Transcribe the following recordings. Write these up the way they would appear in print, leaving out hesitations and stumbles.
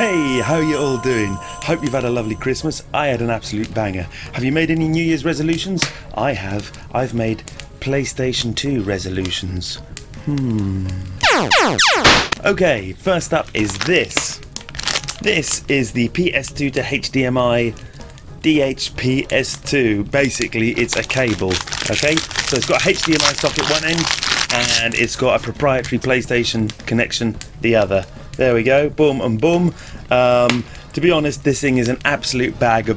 Hey, how you all doing? Hope you've had a lovely Christmas. I had an absolute banger. Have you made any New Year's resolutions? I have. I've made PlayStation 2 resolutions. Okay, first up is this. This is the PS2 to HDMI DHPS2. Basically, it's a cable. Okay, so it's got a HDMI socket one end, and it's got a proprietary PlayStation connection the other. There we go, boom and boom. To be honest, this thing is an absolute bag of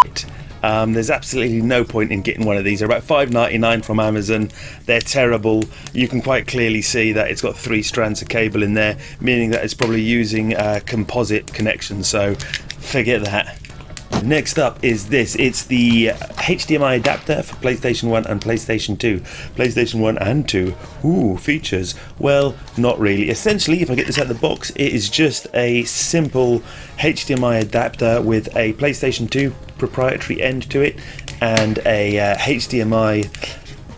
shit. There's absolutely no point in getting one of these. They're about $5.99 from Amazon. They're terrible. You can quite clearly see that it's got 3 strands of cable in there, meaning that it's probably using a composite connection, so forget that. Next up is this. It's the HDMI adapter for PlayStation 1 and PlayStation 2. PlayStation 1 and 2. Ooh, features. Well, not really. Essentially, if I get this out of the box, it is just a simple HDMI adapter with a PlayStation 2 proprietary end to it and a HDMI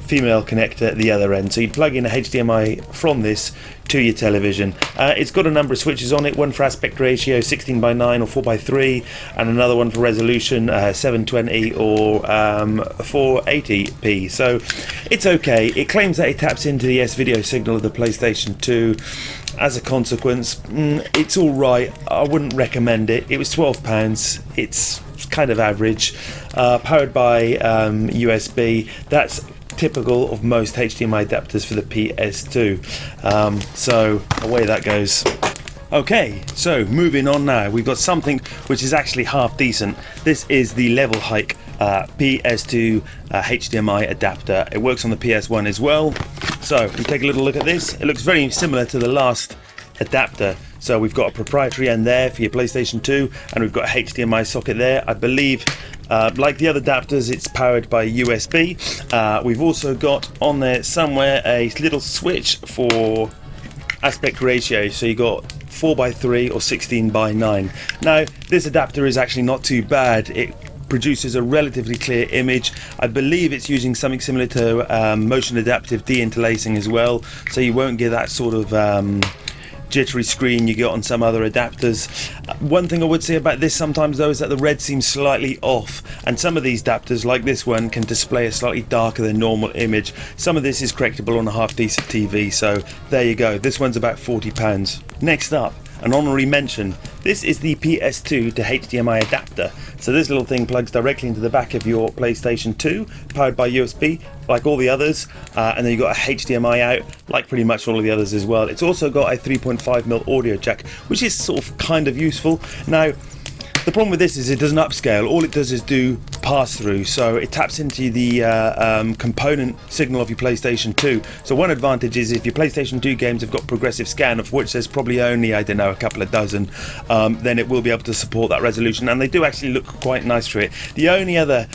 female connector at the other end. So you plug in a HDMI from this to your television. It's got a number of switches on it, one for aspect ratio 16:9 or 4:3, and another one for resolution 720 or 480p. So it's okay. It claims that it taps into the S-video signal of the PlayStation 2. As a consequence, it's alright. I wouldn't recommend it. It was £12. It's kind of average. Powered by USB. That's typical of most HDMI adapters for the PS2. So away that goes. Okay, so moving on now, we've got something which is actually half decent. This is the Level Hike PS2 HDMI adapter. It works on the PS1 as well. So we take a little look at this. It looks very similar to the last adapter. So we've got a proprietary end there for your PlayStation 2, and we've got a HDMI socket there. I believe, like the other adapters, it's powered by USB. We've also got on there somewhere a little switch for aspect ratio. So you got 4:3 or 16:9. Now, this adapter is actually not too bad. It produces a relatively clear image. I believe it's using something similar to motion adaptive deinterlacing as well, so you won't get that sort of jittery screen you get on some other adapters. One thing I would say about this sometimes though is that the red seems slightly off, and some of these adapters like this one can display a slightly darker than normal image. Some of this is correctable on a half decent TV, so there you go. This one's about £40. Next up, an honorary mention. This is the PS2 to HDMI adapter. So this little thing plugs directly into the back of your PlayStation 2, powered by USB, like all the others, and then you've got a HDMI out, like pretty much all of the others as well. It's also got a 3.5mm audio jack, which is sort of kind of useful. Now, the problem with this is it doesn't upscale. All it does is do pass-through, so it taps into the component signal of your PlayStation 2. So one advantage is if your PlayStation 2 games have got progressive scan, of which there's probably only, I don't know, a couple of dozen, then it will be able to support that resolution, and they do actually look quite nice for it. The only other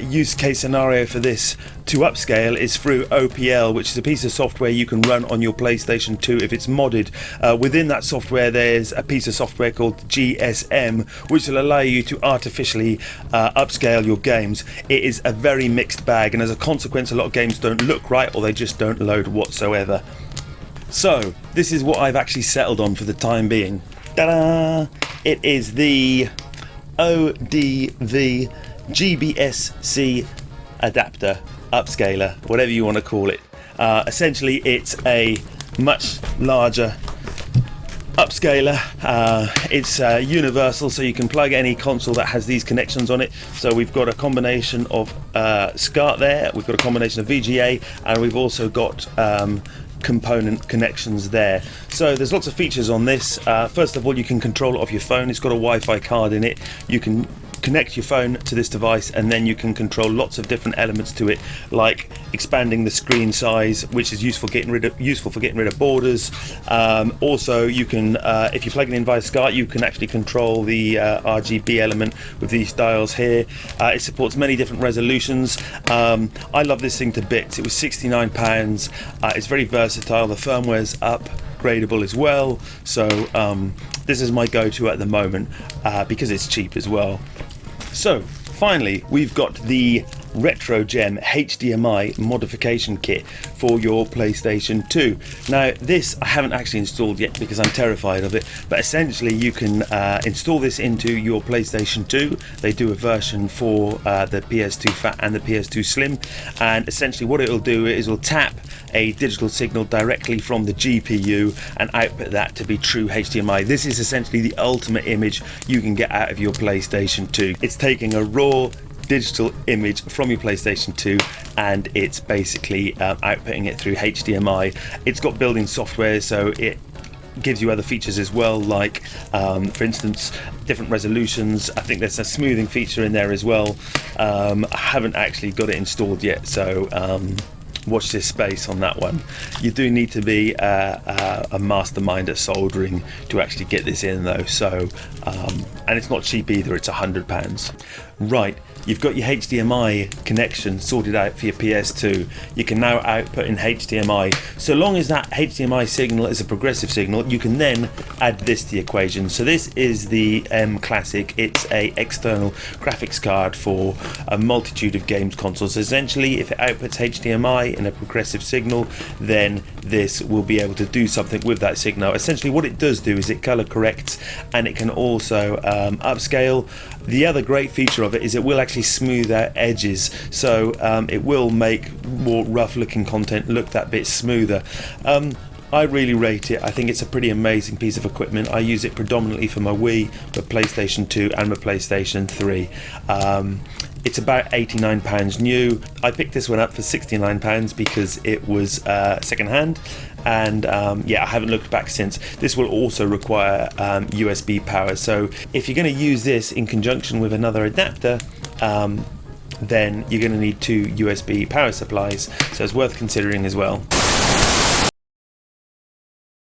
use case scenario for this to upscale is through OPL, which is a piece of software you can run on your PlayStation 2 if it's modded. Within that software there's a piece of software called GSM, which will allow you to artificially upscale your games. It is a very mixed bag, and as a consequence a lot of games don't look right, or they just don't load whatsoever. So this is what I've actually settled on for the time being. Ta-da! It is the ODV GBSC adapter, upscaler, whatever you want to call it. Essentially it's a much larger upscaler. It's universal, so you can plug any console that has these connections on it. So we've got a combination of SCART there, we've got a combination of VGA, and we've also got component connections there. So there's lots of features on this. First of all, you can control it off your phone. It's got a Wi-Fi card in it. You can connect your phone to this device, and then you can control lots of different elements to it, like expanding the screen size, which is useful for getting rid of borders. Also, you can, if you plug it in via SCART, you can actually control the RGB element with these dials here. It supports many different resolutions. I love this thing to bits. It was £69. It's very versatile. The firmware's upgradable as well. So this is my go-to at the moment because it's cheap as well. So finally, we've got the RetroGem HDMI modification kit for your PlayStation 2. Now this I haven't actually installed yet because I'm terrified of it, but essentially you can install this into your PlayStation 2. They do a version for the PS2 Fat and the PS2 Slim, and essentially what it'll do is it'll tap a digital signal directly from the GPU and output that to be true HDMI. This is essentially the ultimate image you can get out of your PlayStation 2. It's taking a raw digital image from your PlayStation 2 and it's basically outputting it through HDMI. It's got built-in software, so it gives you other features as well, like for instance different resolutions. I think there's a smoothing feature in there as well. I haven't actually got it installed yet, so watch this space on that one. You do need to be a mastermind at soldering to actually get this in though, so and it's not cheap either, it's £100. Right, you've got your HDMI connection sorted out for your PS2. You can now output in HDMI. So long as that HDMI signal is a progressive signal, you can then add this to the equation. So this is the M Classic. It's a external graphics card for a multitude of games consoles. Essentially, if it outputs HDMI in a progressive signal, then this will be able to do something with that signal. Essentially what it does do is it color corrects, and it can also upscale. The other great feature of it is it will actually smooth out edges, so it will make more rough looking content look that bit smoother. I really rate it. I think it's a pretty amazing piece of equipment. I use it predominantly for my Wii, my PlayStation 2 and my PlayStation 3. It's about £89 new. I picked this one up for £69 because it was second hand, and yeah, I haven't looked back since. This will also require USB power, so if you're going to use this in conjunction with another adapter, then you're going to need two USB power supplies, so it's worth considering as well.